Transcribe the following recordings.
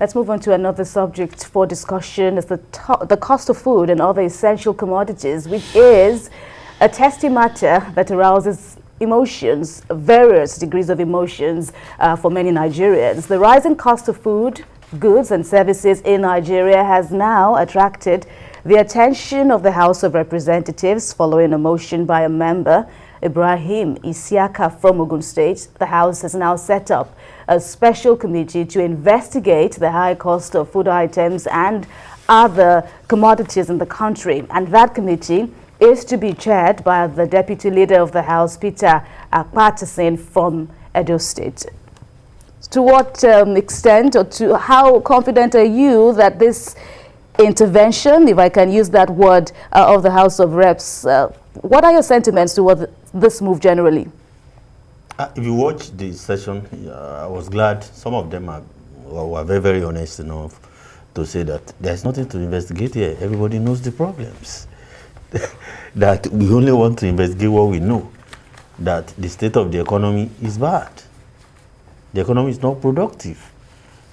Let's move on to another subject for discussion. It's the cost of food and other essential commodities, which is a testy matter that arouses emotions, various degrees of emotions for many Nigerians. The rising cost of food, goods and services in Nigeria has now attracted the attention of the House of Representatives following a motion by a member, Ibrahim Isiaka from Ogun State. The House has now set up a special committee to investigate the high cost of food items and other commodities in the country. And that committee is to be chaired by the Deputy Leader of the House, Peter Akpatason from Edo State. To what extent, or to how confident are you that this intervention, if I can use that word, of the House of Reps, what are your sentiments toward this move generally? If you watch the session, I was glad some of them were very, very honest enough to say that there's nothing to investigate here. Everybody knows the problems. That we only want to investigate what we know. That the state of the economy is bad. The economy is not productive.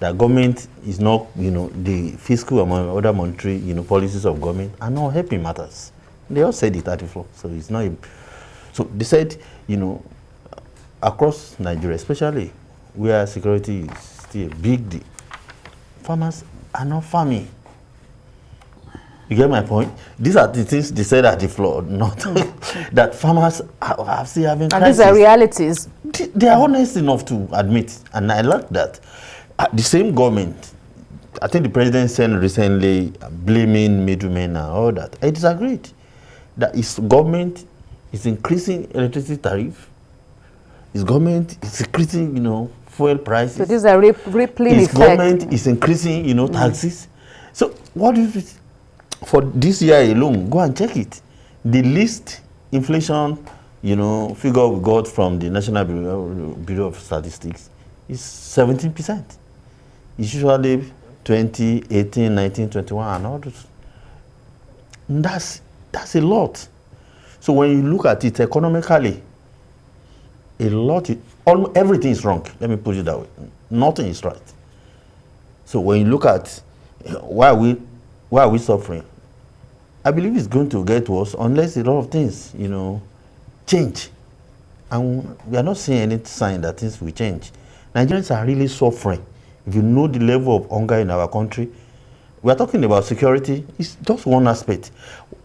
The government is not, the fiscal and other monetary, policies of government are not helping matters. They all said it at the floor, so it's not. So they said, across Nigeria, especially where security is still a big deal, farmers are not farming. You get my point? These are the things they said at the floor, not that farmers are still having crisis. And these are realities. They are honest enough to admit, and I like that. The same government, I think the president said recently, blaming middlemen and all that. I disagreed. That his government is increasing electricity tariff. His government is increasing, fuel prices. So these are rippling effects. His government is increasing, taxes. So what do you, for this year alone, go and check it. The least inflation, figure we got from the National Bureau of Statistics is 17%. It's usually 20, 18, 19, 21, and all those. And that's a lot. So when you look at it economically, almost everything is wrong. Let me put it that way. Nothing is right. So when you look at why are we suffering, I believe it's going to get worse unless a lot of things, change. And we are not seeing any sign that things will change. Nigerians are really suffering. If you know the level of hunger in our country, we are talking about security. It's just one aspect.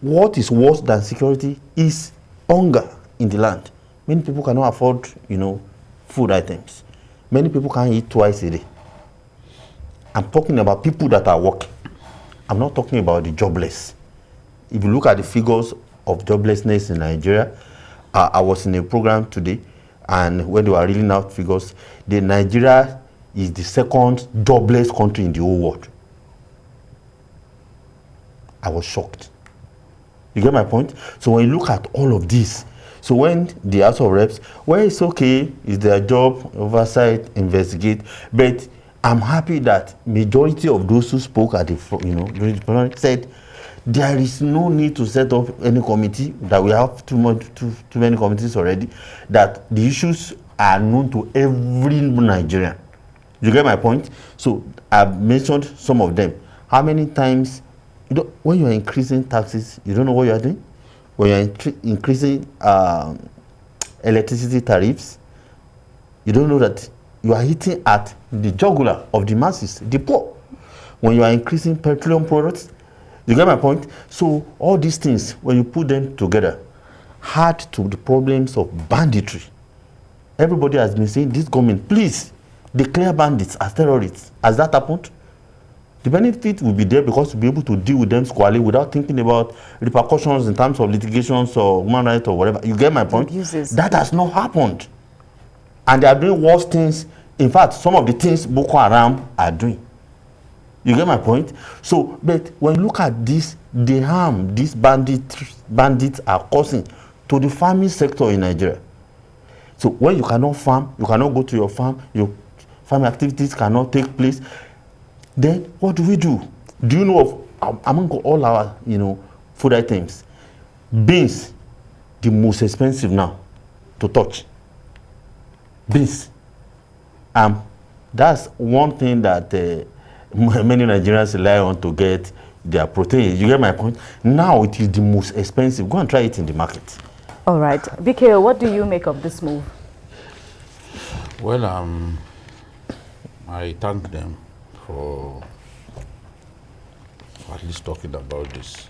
What is worse than security is hunger in the land. Many people cannot afford, food items. Many people can't eat twice a day. I'm talking about people that are working. I'm not talking about the jobless. If you look at the figures of joblessness in Nigeria, I was in a program today, and when they were reading out figures, Nigeria is the second jobless country in the whole world. I was shocked. You get my point? So when you look at all of this, so when the House of Reps, it's okay, it's their job, oversight, investigate, but I'm happy that majority of those who spoke at the, during the plenary said there is no need to set up any committee, that we have too many committees already, that the issues are known to every Nigerian. You get my point? So I've mentioned some of them. How many times, when you are increasing taxes, you don't know what you are doing? When you are increasing electricity tariffs, you don't know that you are hitting at the jugular of the masses, the poor. When you are increasing petroleum products, you get my point? So all these things, when you put them together, add to the problems of banditry. Everybody has been saying, this government, please declare bandits as terrorists. Has that happened? The benefit will be there because we'll be able to deal with them squarely without thinking about repercussions in terms of litigations or human rights or whatever. You get my point? That has not happened. And they are doing worse things. In fact, some of the things Boko Haram are doing. You get my point? So, but when you look at this, the harm these bandits are causing to the farming sector in Nigeria. So when you cannot farm, you cannot go to your farm, your farming activities cannot take place, then what do? Do you know of, among all our, food items, beans, the most expensive now to touch. Beans. That's one thing that many Nigerians rely on to get their protein. You get my point? Now it is the most expensive. Go and try it in the market. All right. BK, what do you make of this move? Well, I thank them for at least talking about this.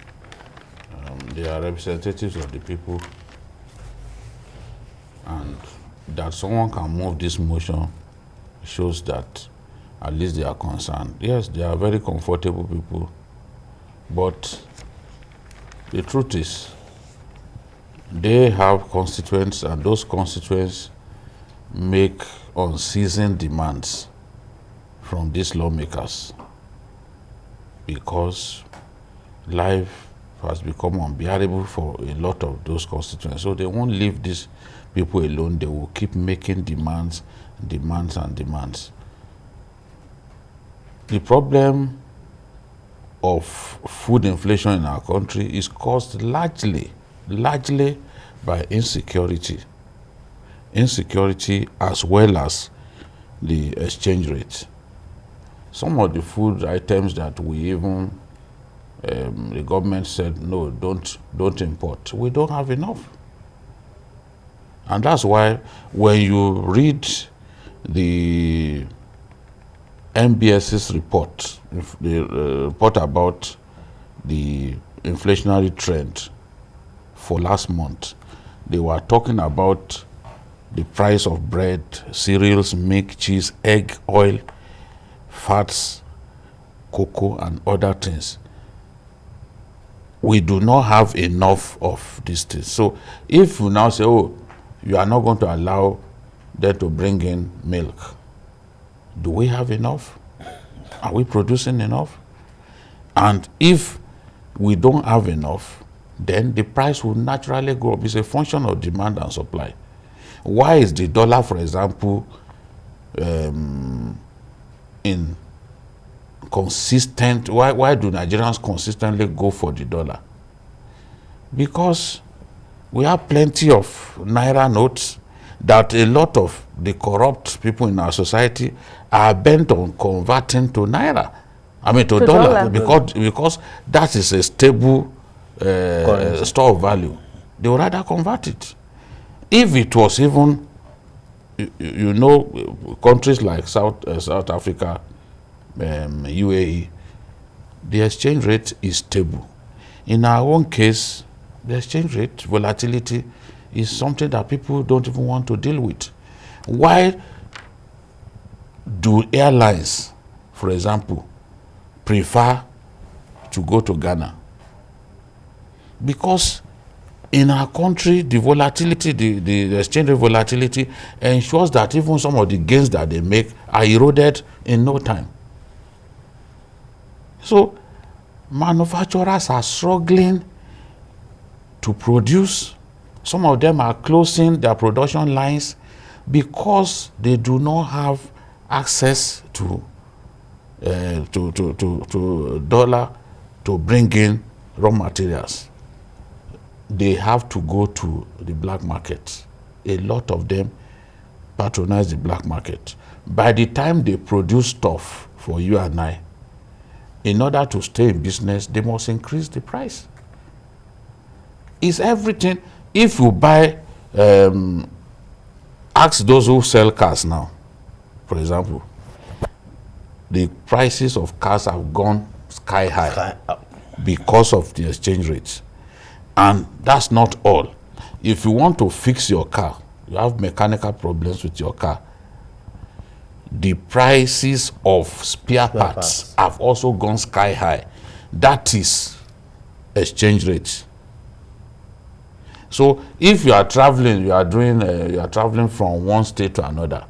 They are representatives of the people, and that someone can move this motion shows that at least they are concerned. Yes, they are very comfortable people, but the truth is they have constituents, and those constituents make unceasing demands from these lawmakers because life has become unbearable for a lot of those constituents. So they won't leave these people alone. They will keep making demands, demands, and demands. The problem of food inflation in our country is caused largely by insecurity. Insecurity as well as the exchange rate. Some of the food items that we even the government said no, don't import. We don't have enough, and that's why when you read the MBS's report, the report about the inflationary trend for last month, they were talking about the price of bread, cereals, milk, cheese, egg, oil, fats, cocoa, and other things. We do not have enough of these things. So if you now say, oh, you are not going to allow them to bring in milk, do we have enough? Are we producing enough? And if we don't have enough, then the price will naturally go up. It's a function of demand and supply. Why is the dollar, for example, inconsistent? Why do Nigerians consistently go for the dollar? Because we have plenty of naira notes that a lot of the corrupt people in our society are bent on converting to naira. I mean to dollar. Because that is a stable store of value. They would rather convert it. If it was even, you know, countries like South Africa, UAE, the exchange rate is stable. In our own case, the exchange rate volatility is something that people don't even want to deal with. Why do airlines, for example, prefer to go to Ghana? Because in our country, the volatility, the exchange rate volatility ensures that even some of the gains that they make are eroded in no time. So manufacturers are struggling to produce. Some of them are closing their production lines because they do not have access to dollar to bring in raw materials. They have to go to the black market. A lot of them patronize the black market. By the time they produce stuff for you and I, in order to stay in business, they must increase the price. It's everything. If you buy, ask those who sell cars now, for example, the prices of cars have gone sky high because of the exchange rates. And that's not all. If you want to fix your car, you have mechanical problems with your car, the prices of spare parts have also gone sky high. That is exchange rates. So if you are traveling, you are traveling from one state to another,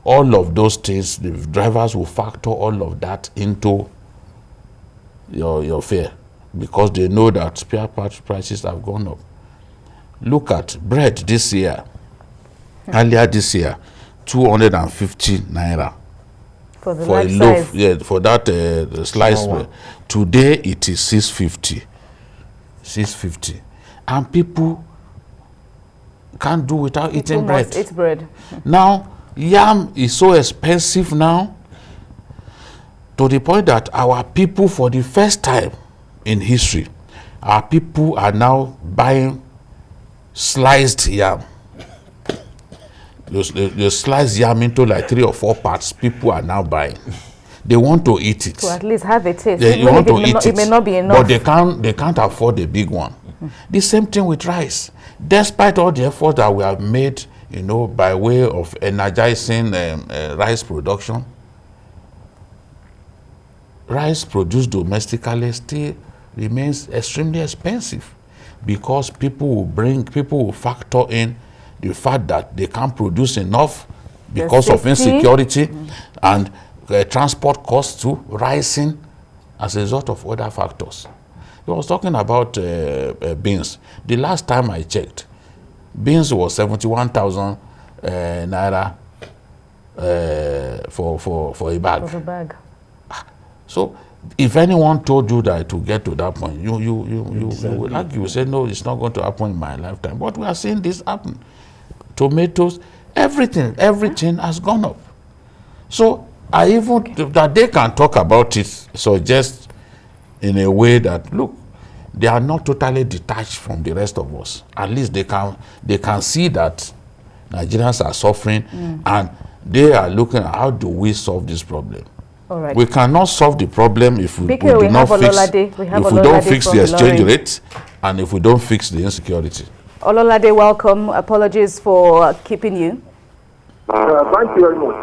all of those things, the drivers will factor all of that into your fare, because they know that spare parts prices have gone up. Look at bread this year. Earlier this year, 250 naira for a loaf. size. Yeah, for that slice bread. Today it is 650. 650, and people can't do without eating bread. Must eat bread. Now yam is so expensive now. to the point that our people, for the first time in history, our people are now buying sliced yam. You slice yam into like 3 or 4 parts. People are now buying. They want to eat it. To at least have a taste. They want to eat it. It may not be enough. But they can't afford the big one. The same thing with rice. Despite all the effort that we have made, by way of energizing rice production, rice produced domestically still remains extremely expensive, because people will factor in the fact that they can't produce enough because of insecurity and transport costs too rising as a result of other factors. I was talking about beans. The last time I checked, beans was 71,000 naira for a bag. For a bag. So, if anyone told you that to get to that point, you would argue, you say, no, it's not going to happen in my lifetime. But we are seeing this happen. Tomatoes, everything has gone up. So, that they can talk about it suggests in a way that, look, they are not totally detached from the rest of us. At least they can see that Nigerians are suffering, and they are looking at how do we solve this problem. All right. We cannot solve the problem if we don't fix the exchange rate, and if we don't fix the insecurity. Ololade, welcome. Apologies for keeping you. Thank you very much.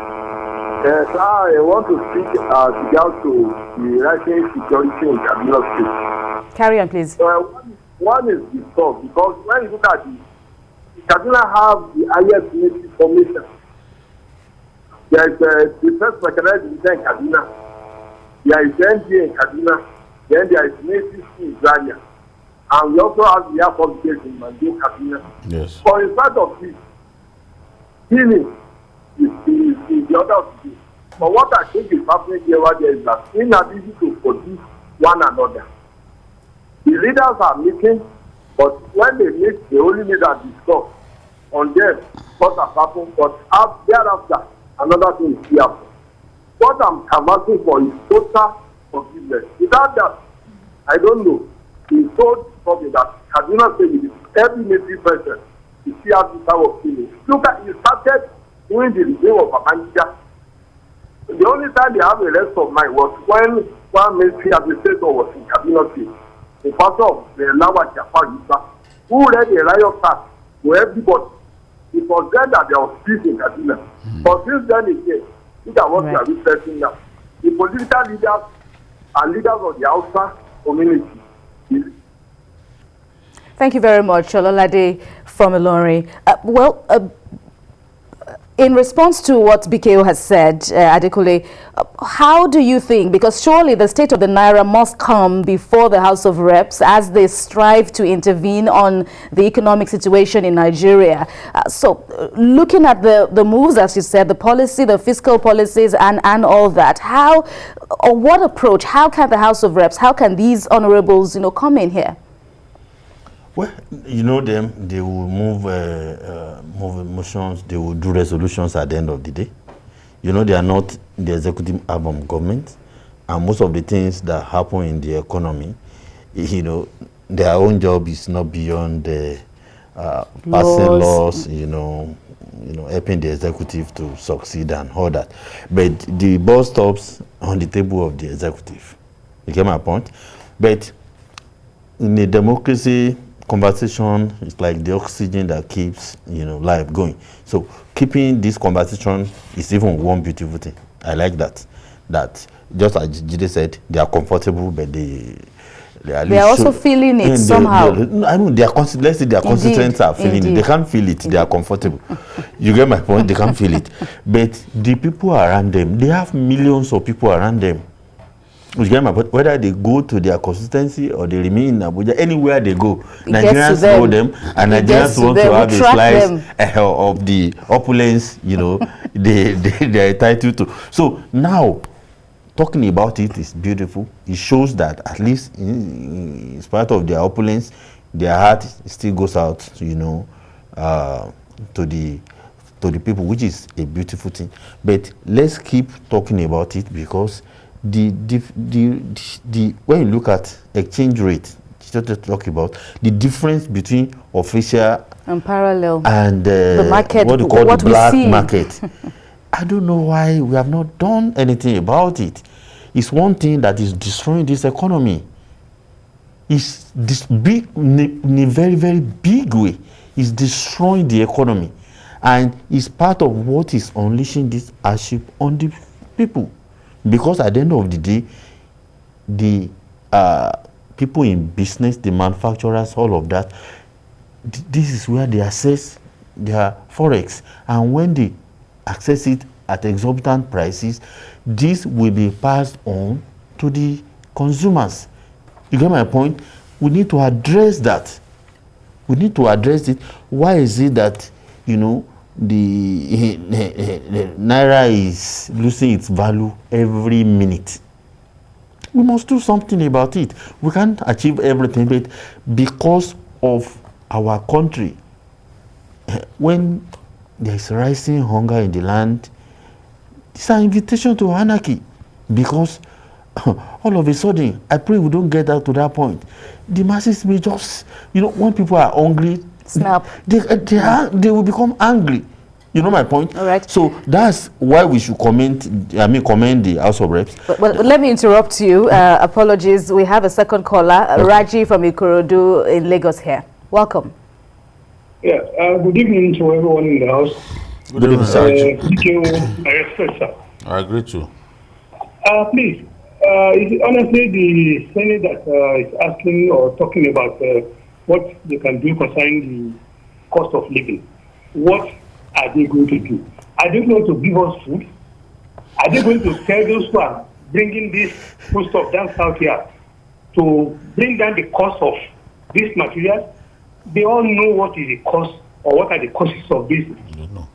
I want to speak regards to the rising security in Kaduna State. Carry on, please. One is the source, because when you look at Kaduna have the highest military formation. There is the first mechanized division in Kaduna. There is NDA in Kaduna. Then there is military school in Zaria. And we also have the Air Force base in Mando, Kaduna. Yes. So in spite of this, healing is the order of the day. But what I think is happening here is that inability to produce one another. The leaders are meeting, but when they meet, they only meet and discuss on them what has happened. But thereafter, another thing is here. What I'm asking for is total forgiveness. Without that, I don't know. It's so disturbing that Kaduna State with every military person to see how this type of feeling. Look at it started during the regime of Babangida. The only time they have a rest of mind was when one military administrator was in Kaduna State, the pastor of the Lawa Jafar Yusa, who read a riot act to everybody. It was then that there was peace in Kaduna. But since then again, look at what we are witnessing now. The political leaders and leaders of the Hausa community. Thank you very much, Ololade from Ilorin. In response to what BKO has said, Adekule, how do you think, because surely the state of the Naira must come before the House of Reps as they strive to intervene on the economic situation in Nigeria. So looking at the moves, as you said, the policy, the fiscal policies and all that, how or what approach, how can the House of Reps, how can these honorables, come in here? Well, them, they will move motions, they will do resolutions at the end of the day. They are not the executive arm of government, and most of the things that happen in the economy, their own job is not beyond the passing laws, helping the executive to succeed and all that. But the ball stops on the table of the executive. You get my point? But in a democracy, conversation is like the oxygen that keeps life going. So keeping this conversation is even one beautiful thing. I like that just as Jide said, they are comfortable, but they are also feeling it somehow. Let's say their constituents are feeling it. They can't feel it. They are comfortable. You get my point? They can't feel it. But the people around them, they have millions of people around them. But whether they go to their constituency or they remain in Abuja, anywhere they go, Nigerians know them, and Nigerians want to have a slice of the opulence, they are entitled to. So now, talking about it is beautiful. It shows that at least in spite of their opulence, their heart still goes out, to the people, which is a beautiful thing. But let's keep talking about it, because when you look at exchange rate, to talk about the difference between official and parallel and the market, what you call what the black we see. market. I don't know why we have not done anything about it. It's one thing that is destroying this economy. It's this big, in a very, very big way. It's destroying the economy, and it's part of what is unleashing this hardship on the people. Because at the end of the day, the people in business, the manufacturers, all of that, this is where they access their forex, and when they access it at exorbitant prices, this will be passed on to the consumers. You get my point? We need to address that. We need to address it. Why is it that, you know, the naira is losing its value every minute? We must do something about it. We can't achieve everything, but because of our country, when there's rising hunger in the land, it's an invitation to anarchy. Because all of a sudden, I pray we don't get out to that point. The masses may just, you know, when people are hungry, snap. They will become angry. You know my point? All right. So that's why we should commend the House of Reps. Well, let me interrupt you. Apologies. We have a second caller, Raji from Ikorodu in Lagos here. Welcome. Yeah, good evening to everyone in the house. Good evening, sir. Thank you, I respect, sir. I agree too. Please, honestly, the Senate that is asking or talking about what they can do concerning the cost of living, what are they going to do? Are they going to give us food? Are they going to tell those who are bringing this food stuff down south here to bring down the cost of this material? They all know what is the cost or what are the costs of this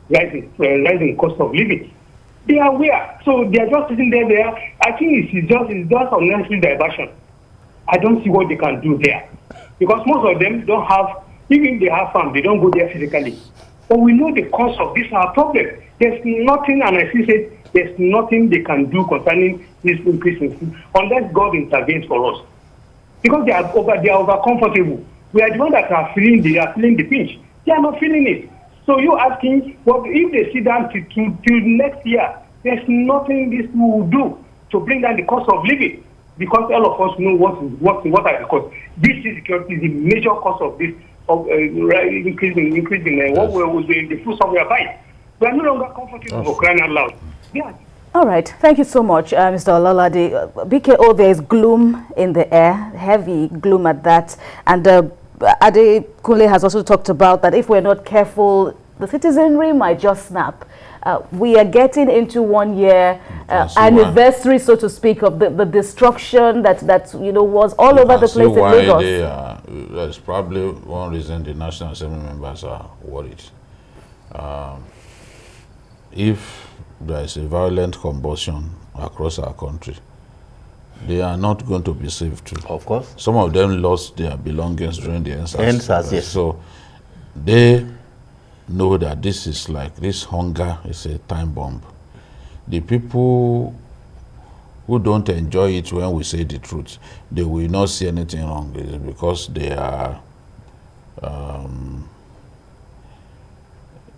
rising cost of living. They are aware, so they are just sitting there. I think it's just unnecessary diversion. I don't see what they can do there, because most of them don't have. Even if they have farm, they don't go there physically. But we know the cause of this our problem. There's nothing, and I said, there's nothing they can do concerning this increase in food unless God intervenes for us, because they are over comfortable. We are the ones that are feeling the pinch. They are not feeling it. So you asking, well, if they sit down till next year, there's nothing this will do to bring down the cost of living, because all of us know what are the costs. This insecurity is the major cost of this increasing what was the food stuff we are buying. We are no longer comfortable for crying out loud. Yeah. All right. Thank you so much, Mr. Olalade. BKO, there is gloom in the air, heavy gloom at that. And Ade Kunle has also talked about that if we're not careful, the citizenry might just snap. We are getting into 1 year anniversary, so to speak, of the destruction that was all over the place in Lagos. That's probably one reason the National Assembly members are worried. If there is a violent combustion across our country, they are not going to be safe too. Of course. Some of them lost their belongings during the NSAS. Yes. So they know that this hunger is a time bomb. The people who don't enjoy it when we say the truth, they will not see anything wrong. It's because they are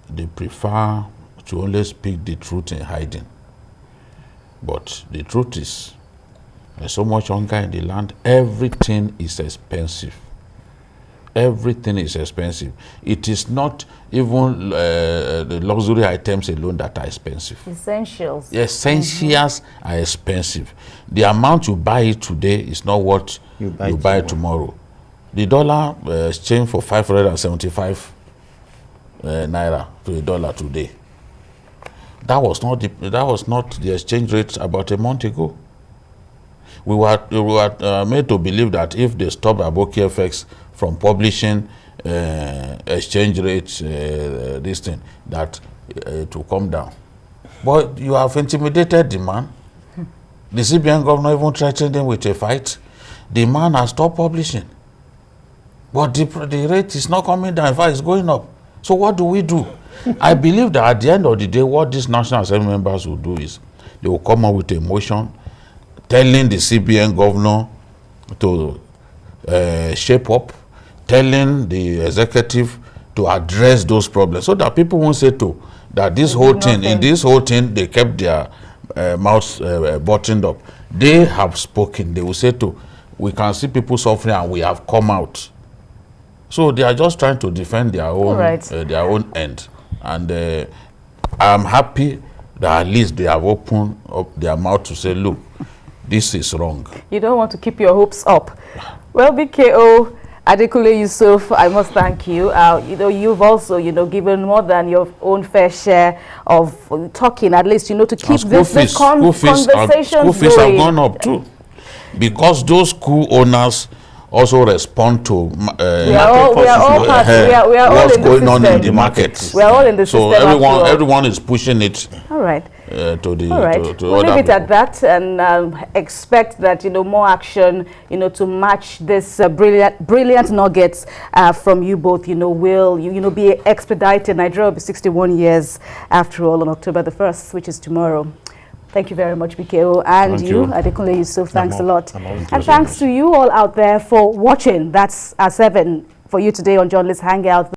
they prefer to only speak the truth in hiding. But the truth is, there's so much hunger in the land. Everything is expensive. Everything is expensive. It is not even the luxury items alone that are expensive. Essentials. Essentials are expensive. The amount you buy it today is not what you buy tomorrow. The dollar exchanged for 575 naira to a dollar today. That was not the exchange rate about a month ago. We were made to believe that if they stop Aboki FX from publishing exchange rates, this thing, that it will come down. But you have intimidated the man. The CBN governor even threatened him with a fight. The man has stopped publishing. But the rate is not coming down. In fact, it's going up. So what do we do? I believe that at the end of the day, what these National Assembly members will do is they will come up with a motion telling the CBN governor to shape up, telling the executive to address those problems, so that people won't say that this whole thing, in this whole thing, they kept their mouths buttoned up. They have spoken. They will say we can see people suffering and we have come out. So they are just trying to defend their own end. And I'm happy that at least they have opened up their mouth to say, look, this is wrong. You don't want to keep your hopes up. Well, BKO Adekunle Yusuf, I must thank you. You've also, given more than your own fair share of talking, at least, to keep this conversation School fees have gone up too, because those school owners also respond to what's going on in the market. We are all in the system. So everyone is pushing it. All right. We'll leave it at that and expect that more action to match this brilliant nuggets from you both will be expedited. Nigeria will be 61 years after all on October the 1st, which is tomorrow. Thank you very much, BKO, and you, Adekunle Yusuf. Thanks a lot. And thanks to you all out there for watching. That's our 7 for you today on Journalist Hangout.